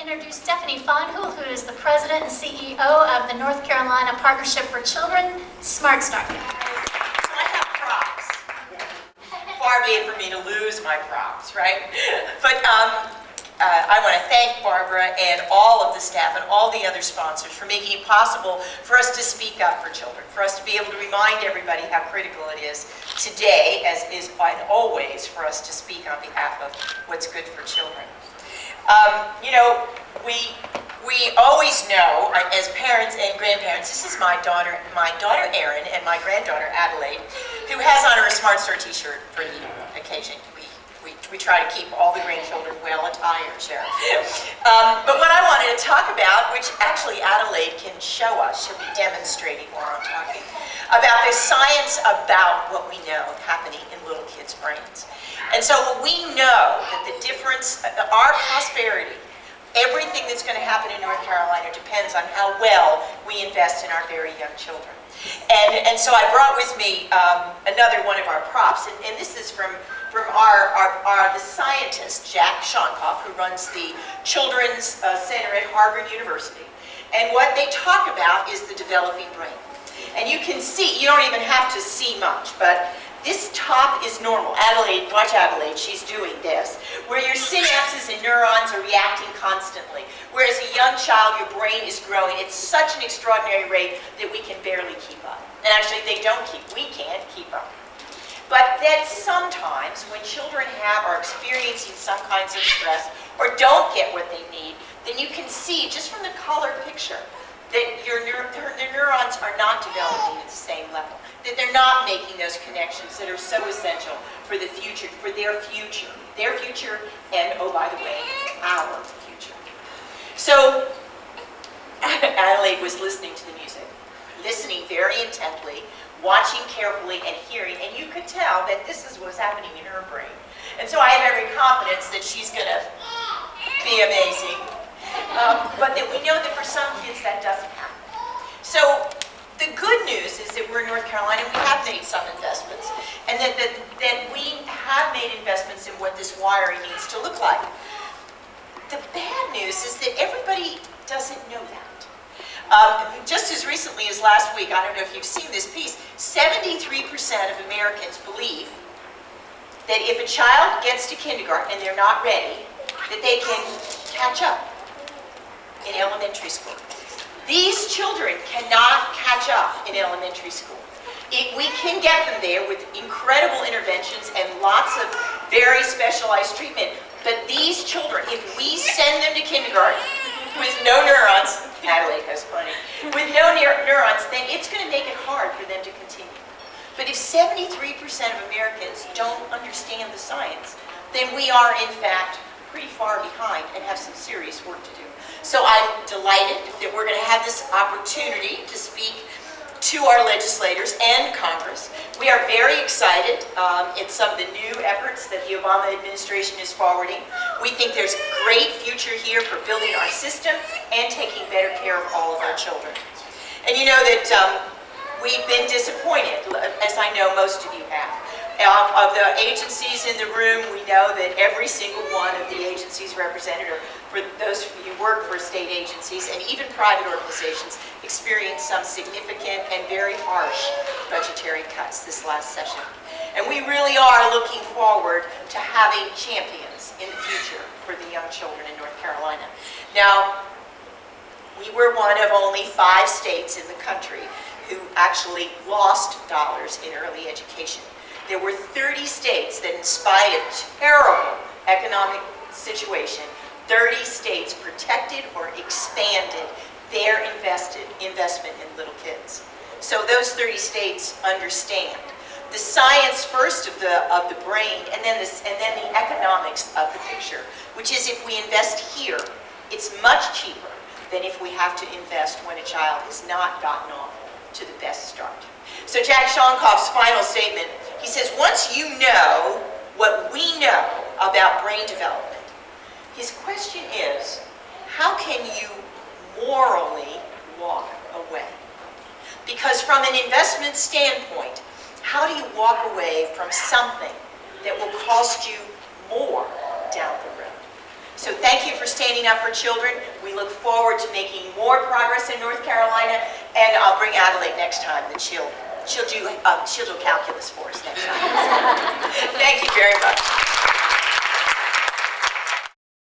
introduce Stephanie Fanjul, who is the President and CEO of the North Carolina Partnership for Children, Smart Start. So I have props. Far be it for me to lose my props, right? But I want to thank Barbara and all of the staff and all the other sponsors for making it possible for us to speak up for children, for us to be able to remind everybody how critical it is today, as is always, for us to speak on behalf of what's good for children. You know, we always know, as parents and grandparents, this is my daughter Erin and my granddaughter Adelaide, who has on her a Smart Start t-shirt for the occasion. We try to keep all the grandchildren well attired, Sharon. But what I wanted to talk about, which actually Adelaide can show us, she'll be demonstrating while I'm talking, about the science about what we know happening in little kids' brains. And so we know that the difference, our prosperity, everything that's going to happen in North Carolina depends on how well we invest in our very young children. And so I brought with me another one of our props, and this is from the scientist, Jack Shonkoff, who runs the Children's Center at Harvard University. And what they talk about is the developing brain. And you can see, you don't even have to see much, but this top is normal. Adelaide, watch Adelaide, she's doing this, where your synapses and neurons are reacting constantly. Whereas a young child, your brain is growing at such an extraordinary rate that we can barely keep up. And actually, we can't keep up. But then sometimes when children are experiencing some kinds of stress or don't get what they need, then you can see just from the color picture that their neurons are not developing at the same level, that they're not making those connections that are so essential for the future, for their future, and oh, by the way, our future. So Adelaide was listening to the music, listening very intently, watching carefully and hearing, and you could tell that this is what's happening in her brain. And so I have every confidence that she's going to be amazing. But that we know that for some kids that doesn't happen. So the good news is that we're in North Carolina and we have made some investments, and that we have made investments in what this wiring needs to look like. The bad news is that everybody doesn't know that. Just as recently as last week, I don't know if you've seen this piece, 73% of Americans believe that if a child gets to kindergarten and they're not ready, that they can catch up in elementary school. These children cannot catch up in elementary school. We can get them there with incredible interventions and lots of very specialized treatment, but these children, if we send them to kindergarten with no neurons, Adelaide goes funny, with no neurons, then it's going to make it hard for them to continue. But if 73% of Americans don't understand the science, then we are in fact pretty far behind and have some serious work to do. So I'm delighted that we're going to have this opportunity to speak to our legislators and Congress. We are very excited in some of the new efforts that the Obama administration is forwarding. We think there's great future here for building our system and taking better care of all of our children. And you know that we've been disappointed, as I know most of you have. Of the agencies in the room, we know that every single one of the agencies represented, or for those of you who work for state agencies and even private organizations, experienced some significant and very harsh budgetary cuts this last session. And we really are looking forward to having champions in the future for the young children in North Carolina. Now, we were one of only 5 states in the country who actually lost dollars in early education. There were 30 states that, in spite of terrible economic situation, 30 states protected or expanded their investment in little kids. So those 30 states understand the science first of the brain, and then the economics of the picture, which is if we invest here, it's much cheaper than if we have to invest when a child has not gotten off to the best start. So Jack Shonkoff's final statement, he says, once you know what we know about brain development, his question is, how can you morally walk away? Because from an investment standpoint, how do you walk away from something that will cost you more down the road? So thank you for standing up for children. We look forward to making more progress in North Carolina, and I'll bring Adelaide next time, that she'll do calculus for us next time. Thank you very much.